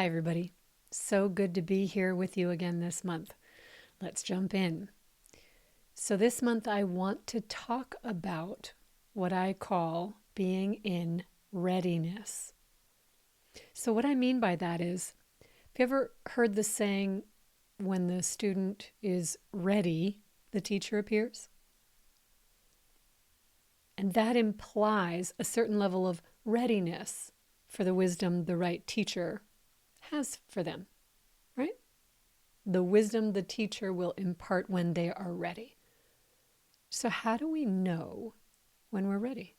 Hi, everybody. So good to be here with you again this month. Let's jump in. So, this month, I want to talk about what I call being in readiness. So, what I mean by that is, have you ever heard the saying, when the student is ready, the teacher appears? And that implies a certain level of readiness for the wisdom the right teacher has for them, right? The wisdom the teacher will impart when they are ready. So, how do we know when we're ready?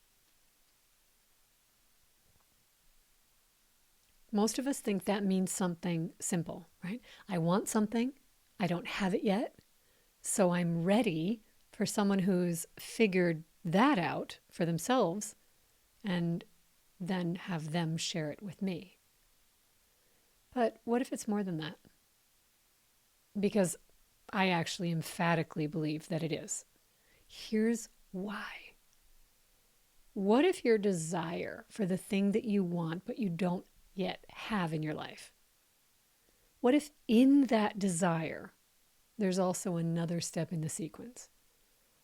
Most of us think that means something simple, right? I want something, I don't have it yet, so I'm ready for someone who's figured that out for themselves and then have them share it with me. But what if it's more than that? Because I actually emphatically believe that it is. Here's why. What if your desire for the thing that you want but you don't yet have in your life? What if in that desire there's also another step in the sequence?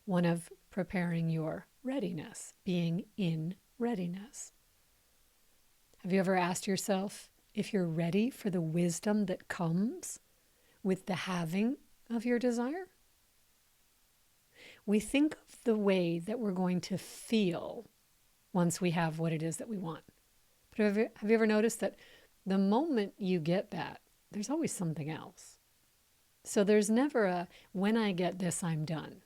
One of preparing your readiness, being in readiness. Have you ever asked yourself if you're ready for the wisdom that comes with the having of your desire? We think of the way that we're going to feel once we have what it is that we want. But have you ever noticed that the moment you get that, there's always something else? So there's never a, when I get this, I'm done,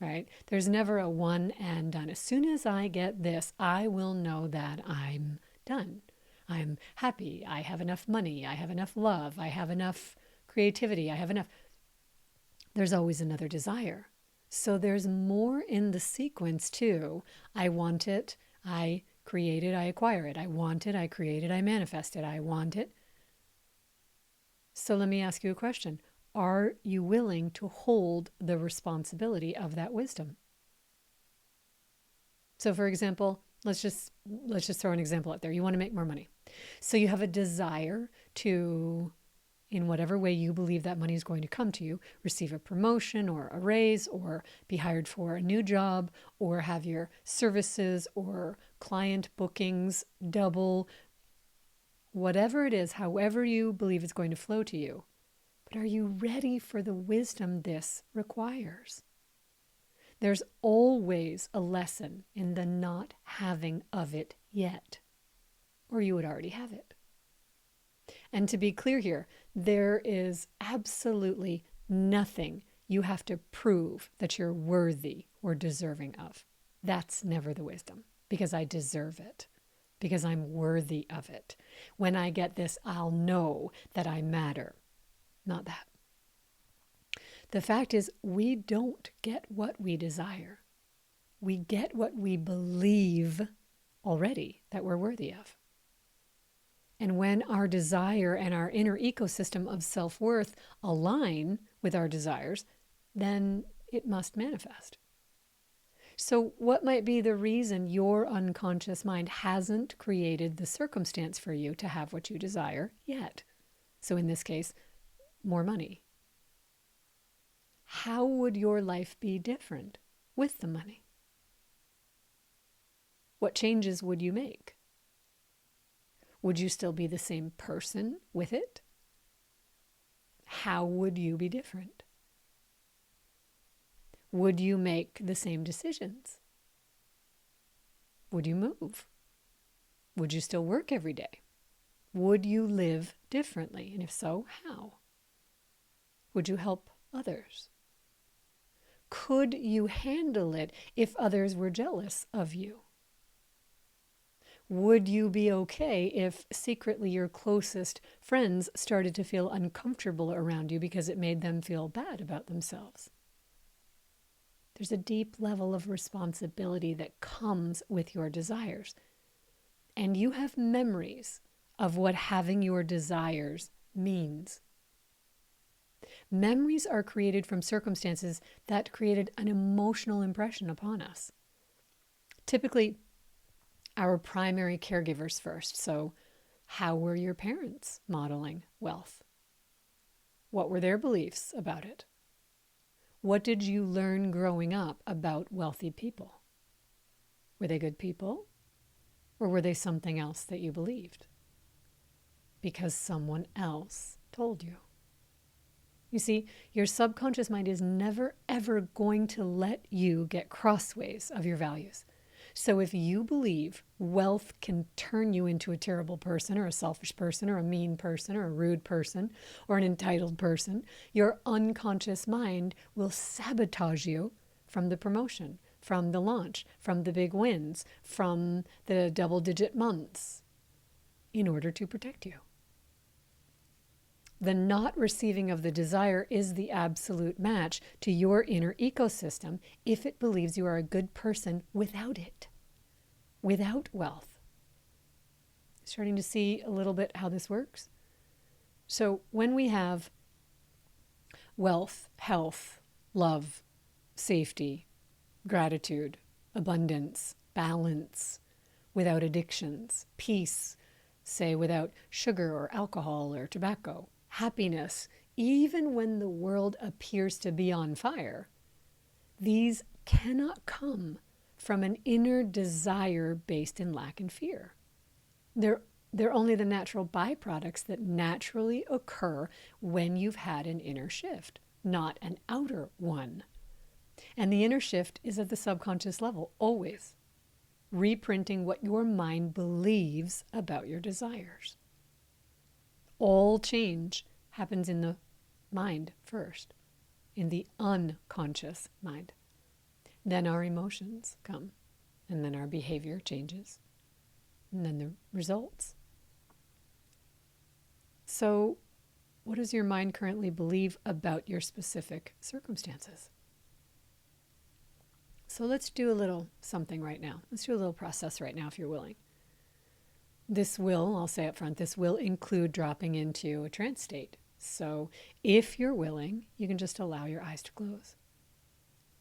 right? There's never a one and done. As soon as I get this, I will know that I'm done. I'm happy. I have enough money. I have enough love. I have enough creativity. I have enough. There's always another desire. So there's more in the sequence too. I want it. I create it. I acquire it. I want it. I create it. I manifest it. I want it. So let me ask you a question. Are you willing to hold the responsibility of that wisdom? So for example, let's just throw an example out there. You want to make more money. So you have a desire to, in whatever way you believe that money is going to come to you, receive a promotion or a raise or be hired for a new job or have your services or client bookings double, whatever it is, however you believe it's going to flow to you. But are you ready for the wisdom this requires? There's always a lesson in the not having of it yet, or you would already have it. And to be clear here, there is absolutely nothing you have to prove that you're worthy or deserving of. That's never the wisdom, because I deserve it, because I'm worthy of it. When I get this, I'll know that I matter. Not that. The fact is, we don't get what we desire. We get what we believe already that we're worthy of. And when our desire and our inner ecosystem of self-worth align with our desires, then it must manifest. So what might be the reason your unconscious mind hasn't created the circumstance for you to have what you desire yet? So in this case, more money. How would your life be different with the money? What changes would you make? Would you still be the same person with it? How would you be different? Would you make the same decisions? Would you move? Would you still work every day? Would you live differently? And if so, how? Would you help others? Could you handle it if others were jealous of you? Would you be okay if secretly your closest friends started to feel uncomfortable around you because it made them feel bad about themselves? There's a deep level of responsibility that comes with your desires. And you have memories of what having your desires means. Memories are created from circumstances that created an emotional impression upon us. Typically, our primary caregivers first. So How were your parents modeling wealth? What were their beliefs about it? What did you learn growing up about wealthy people? Were they good people? Or were they something else that you believed? Because someone else told you. You see, your subconscious mind is never, ever going to let you get crossways of your values. So if you believe wealth can turn you into a terrible person or a selfish person or a mean person or a rude person or an entitled person, your unconscious mind will sabotage you from the promotion, from the launch, from the big wins, from the double-digit months in order to protect you. The not receiving of the desire is the absolute match to your inner ecosystem if it believes you are a good person without it, without wealth. Starting to see a little bit how this works? So when we have wealth, health, love, safety, gratitude, abundance, balance, without addictions, peace, say without sugar or alcohol or tobacco, happiness, even when the world appears to be on fire, these cannot come from an inner desire based in lack and fear. They're only the natural byproducts that naturally occur when you've had an inner shift, not an outer one. And the inner shift is at the subconscious level, always reprinting what your mind believes about your desires. All change happens in the mind first, in the unconscious mind. Then our emotions come, and then our behavior changes, and then the results. So, what does your mind currently believe about your specific circumstances? So let's do a little something right now. Let's do a little process right now if you're willing. This will, I'll say up front, this will include dropping into a trance state. So if you're willing, you can just allow your eyes to close.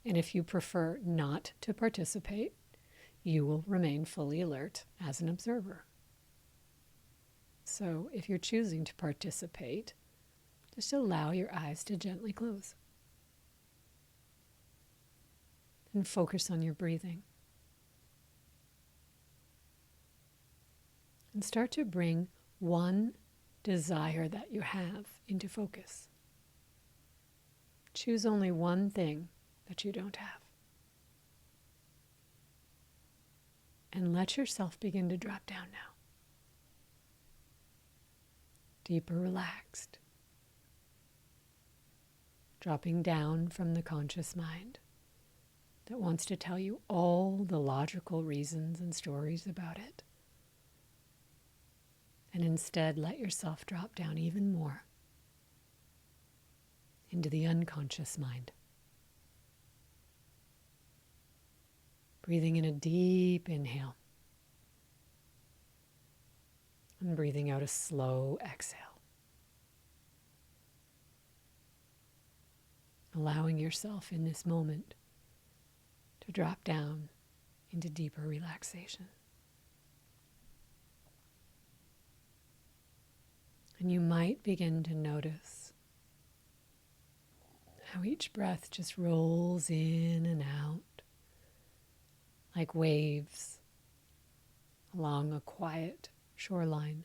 And if you prefer not to participate, you will remain fully alert as an observer. So if you're choosing to participate, just allow your eyes to gently close. And focus on your breathing. And start to bring one desire that you have into focus. Choose only one thing that you don't have. And let yourself begin to drop down now. Deeper relaxed. Dropping down from the conscious mind that wants to tell you all the logical reasons and stories about it. And instead, let yourself drop down even more into the unconscious mind. Breathing in a deep inhale. And breathing out a slow exhale. Allowing yourself in this moment to drop down into deeper relaxation. And you might begin to notice how each breath just rolls in and out like waves along a quiet shoreline,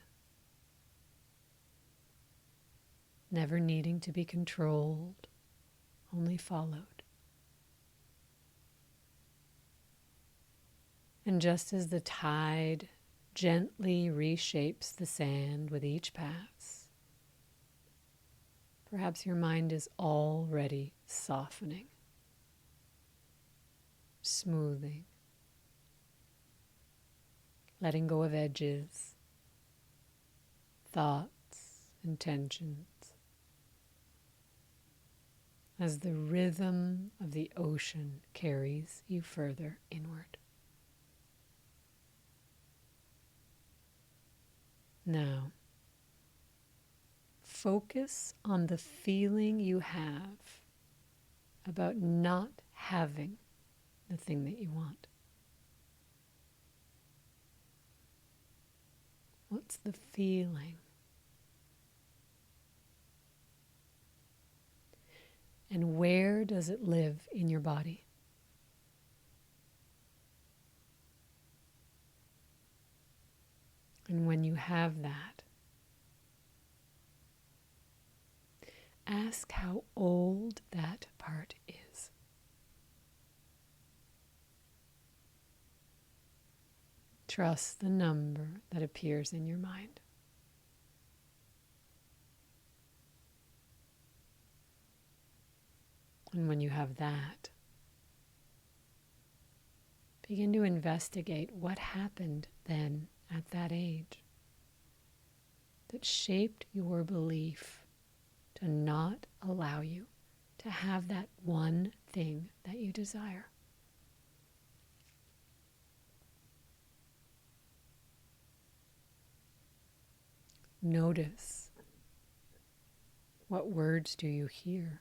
never needing to be controlled, only followed. And just as the tide gently reshapes the sand with each pass, perhaps your mind is already softening, smoothing, letting go of edges, thoughts, and tensions, as the rhythm of the ocean carries you further inward. Now, focus on the feeling you have about not having the thing that you want. What's the feeling? And where does it live in your body? And when you have that, ask how old that part is. Trust the number that appears in your mind. And when you have that, begin to investigate what happened then at that age that shaped your belief to not allow you to have that one thing that you desire. Notice, what words do you hear?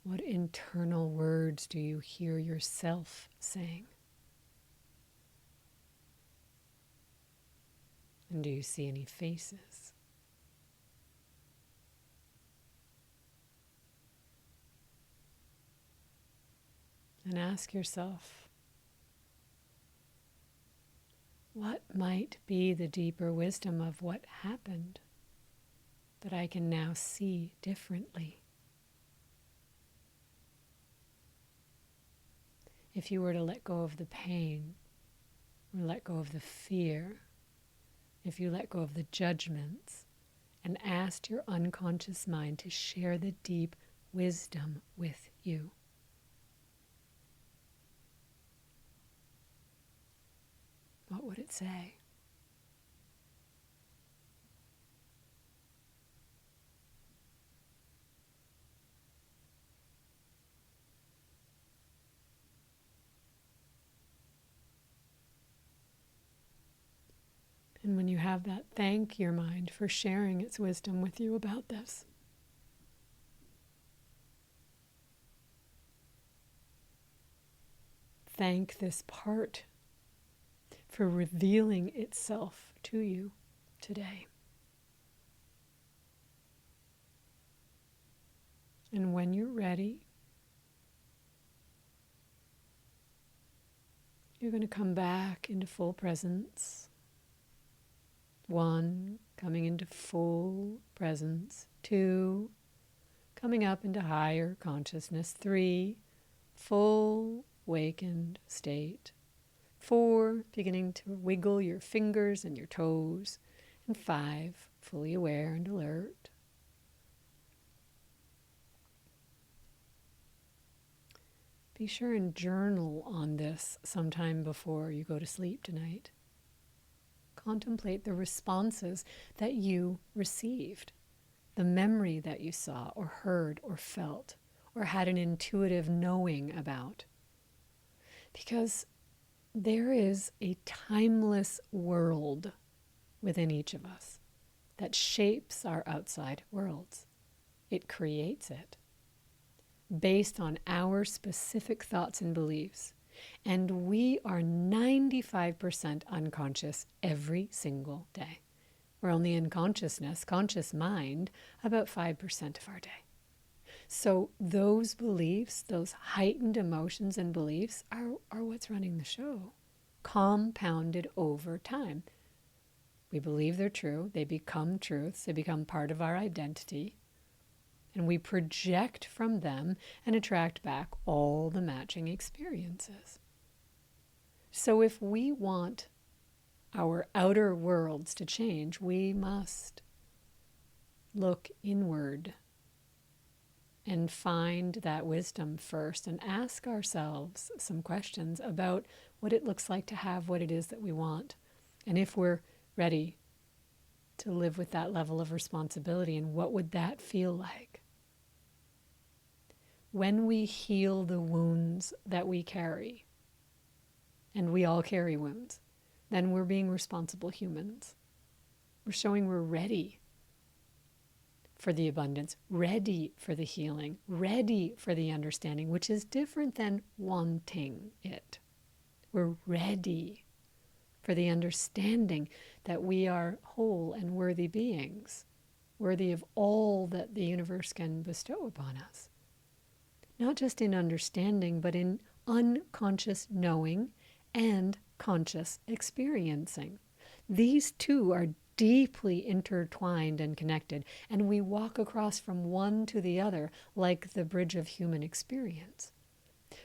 What internal words do you hear yourself saying? And do you see any faces? And ask yourself, what might be the deeper wisdom of what happened that I can now see differently? If you were to let go of the pain, or let go of the fear, if you let go of the judgments, and asked your unconscious mind to share the deep wisdom with you, what would it say? And when you have that, thank your mind for sharing its wisdom with you about this. Thank this part for revealing itself to you today. And when you're ready, you're going to come back into full presence. 1, coming into full presence. 2, coming up into higher consciousness. 3, full awakened state. 4, beginning to wiggle your fingers and your toes. And 5, fully aware and alert. Be sure and journal on this sometime before you go to sleep tonight. Contemplate the responses that you received, the memory that you saw or heard or felt or had an intuitive knowing about. Because there is a timeless world within each of us that shapes our outside worlds. It creates it based on our specific thoughts and beliefs. And we are 95% unconscious every single day. We're only in conscious mind, about 5% of our day. So those beliefs, those heightened emotions and beliefs are what's running the show, compounded over time. We believe they're true. They become truths. They become part of our identity. And we project from them and attract back all the matching experiences. So if we want our outer worlds to change, we must look inward and find that wisdom first and ask ourselves some questions about what it looks like to have what it is that we want. And if we're ready to live with that level of responsibility, and what would that feel like? When we heal the wounds that we carry, and we all carry wounds, then we're being responsible humans. We're showing we're ready for the abundance, ready for the healing, ready for the understanding, which is different than wanting it. We're ready for the understanding that we are whole and worthy beings, worthy of all that the universe can bestow upon us. Not just in understanding, but in unconscious knowing and conscious experiencing. These two are deeply intertwined and connected, and we walk across from one to the other like the bridge of human experience.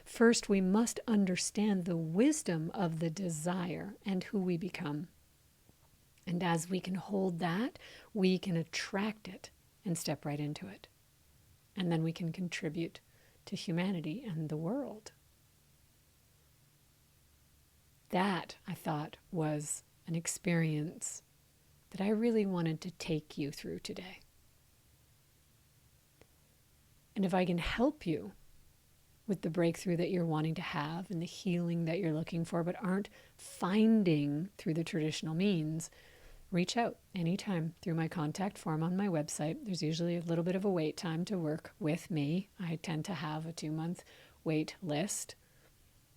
First, we must understand the wisdom of the desire and who we become. And as we can hold that, we can attract it and step right into it. And then we can contribute to humanity and the world. That, I thought, was an experience that I really wanted to take you through today. And if I can help you with the breakthrough that you're wanting to have and the healing that you're looking for but aren't finding through the traditional means, reach out anytime through my contact form on my website. There's usually a little bit of a wait time to work with me. I tend to have a 2-month wait list.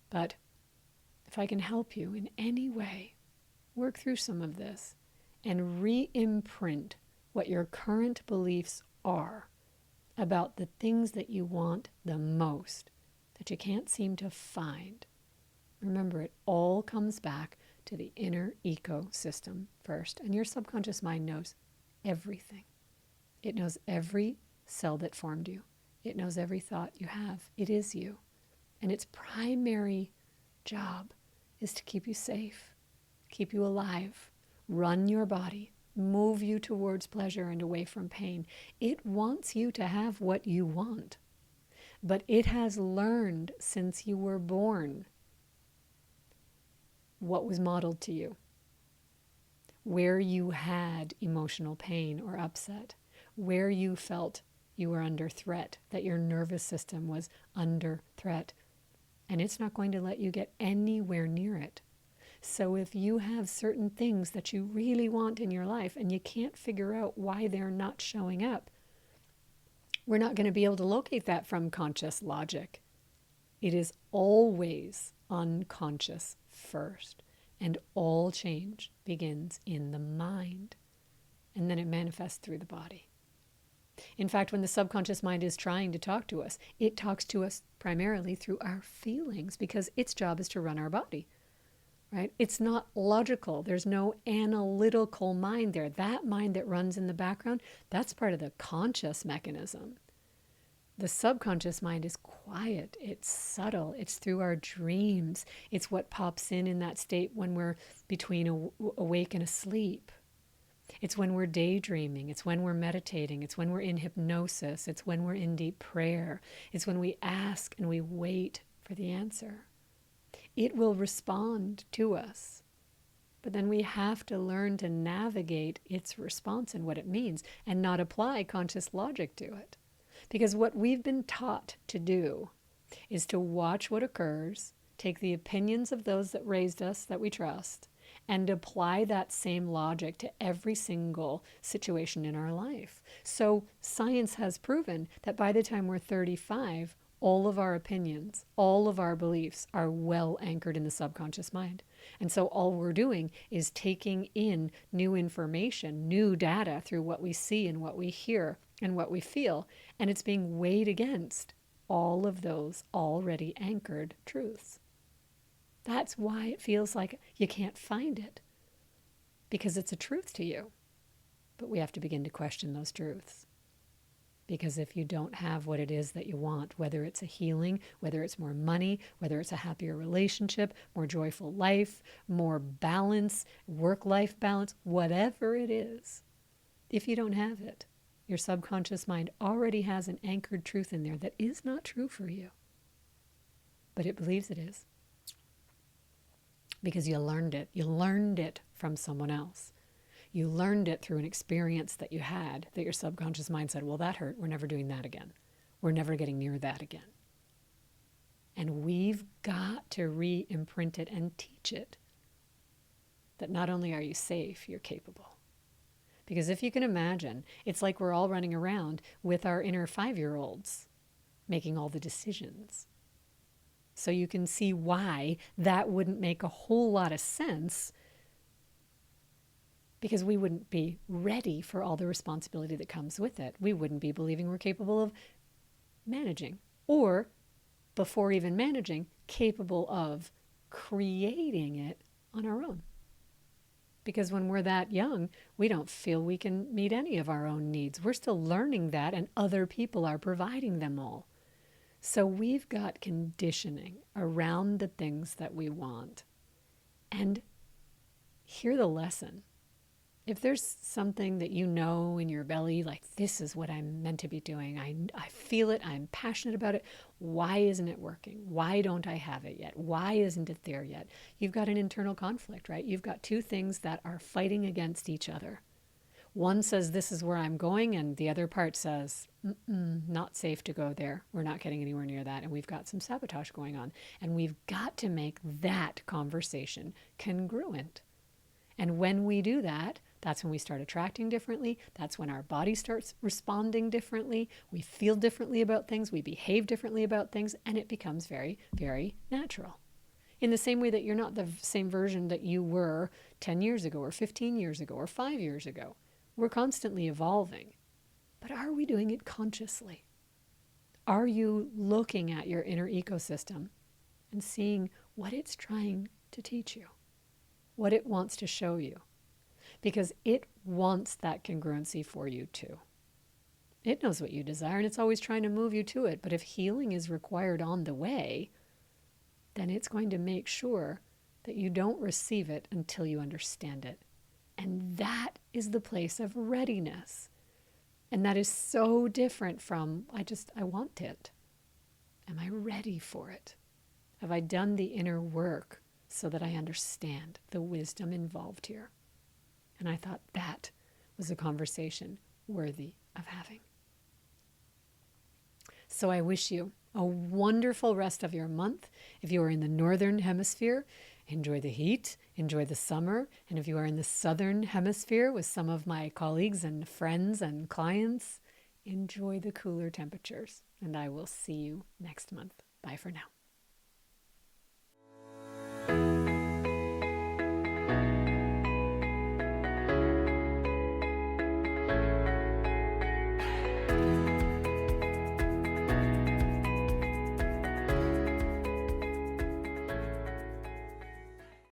But if I can help you in any way, work through some of this and re-imprint what your current beliefs are about the things that you want the most, that you can't seem to find. Remember, it all comes back to the inner ecosystem first. And your subconscious mind knows everything. It knows every cell that formed you. It knows every thought you have. It is you. And its primary job is to keep you safe, keep you alive, run your body, move you towards pleasure and away from pain. It wants you to have what you want. But it has learned since you were born what was modeled to you, where you had emotional pain or upset, where you felt you were under threat, that your nervous system was under threat, and it's not going to let you get anywhere near it. So if you have certain things that you really want in your life and you can't figure out why they're not showing up, we're not going to be able to locate that from conscious logic. It is always unconscious first, and all change begins in the mind, and then it manifests through the body. In fact, when the subconscious mind is trying to talk to us, it talks to us primarily through our feelings, because its job is to run our body, right? It's not logical. There's no analytical mind there. That mind that runs in the background, that's part of the conscious mechanism. The subconscious mind is quiet, it's subtle, it's through our dreams. It's what pops in that state when we're between awake and asleep. It's when we're daydreaming, it's when we're meditating, it's when we're in hypnosis, it's when we're in deep prayer. It's when we ask and we wait for the answer. It will respond to us. But then we have to learn to navigate its response and what it means and not apply conscious logic to it. Because what we've been taught to do is to watch what occurs, take the opinions of those that raised us that we trust, and apply that same logic to every single situation in our life. So science has proven that by the time we're 35, all of our opinions, all of our beliefs are well anchored in the subconscious mind. And so all we're doing is taking in new information, new data through what we see and what we hear and what we feel, and it's being weighed against all of those already anchored truths. That's why it feels like you can't find it, because it's a truth to you. But we have to begin to question those truths. Because if you don't have what it is that you want, whether it's a healing, whether it's more money, whether it's a happier relationship, more joyful life, more balance, work-life balance, whatever it is, if you don't have it, your subconscious mind already has an anchored truth in there that is not true for you. But it believes it is. Because you learned it. You learned it from someone else. You learned it through an experience that you had, that your subconscious mind said, well, that hurt. We're never doing that again. We're never getting near that again. And we've got to re-imprint it and teach it that not only are you safe, you're capable. Because if you can imagine, it's like we're all running around with our inner 5-year-olds making all the decisions. So you can see why that wouldn't make a whole lot of sense, because we wouldn't be ready for all the responsibility that comes with it. We wouldn't be believing we're capable of managing, or before even managing, capable of creating it on our own. Because when we're that young, we don't feel we can meet any of our own needs. We're still learning that, and other people are providing them all. So we've got conditioning around the things that we want. And hear the lesson. If there's something that you know in your belly, like, this is what I'm meant to be doing, I feel it, I'm passionate about it, why isn't it working? Why don't I have it yet? Why isn't it there yet? You've got an internal conflict, right? You've got two things that are fighting against each other. One says, this is where I'm going, and the other part says, not safe to go there. We're not getting anywhere near that, and we've got some sabotage going on. And we've got to make that conversation congruent. And when we do that, that's when we start attracting differently. That's when our body starts responding differently. We feel differently about things. We behave differently about things. And it becomes very, very natural. In the same way that you're not the same version that you were 10 years ago or 15 years ago or 5 years ago. We're constantly evolving. But are we doing it consciously? Are you looking at your inner ecosystem and seeing what it's trying to teach you? What it wants to show you? Because it wants that congruency for you too. It knows what you desire, and it's always trying to move you to it. But if healing is required on the way, then it's going to make sure that you don't receive it until you understand it. And that is the place of readiness. And that is so different from, I want it. Am I ready for it? Have I done the inner work so that I understand the wisdom involved here? And I thought that was a conversation worthy of having. So I wish you a wonderful rest of your month. If you are in the northern hemisphere, enjoy the heat, enjoy the summer. And if you are in the southern hemisphere with some of my colleagues and friends and clients, enjoy the cooler temperatures. And I will see you next month. Bye for now.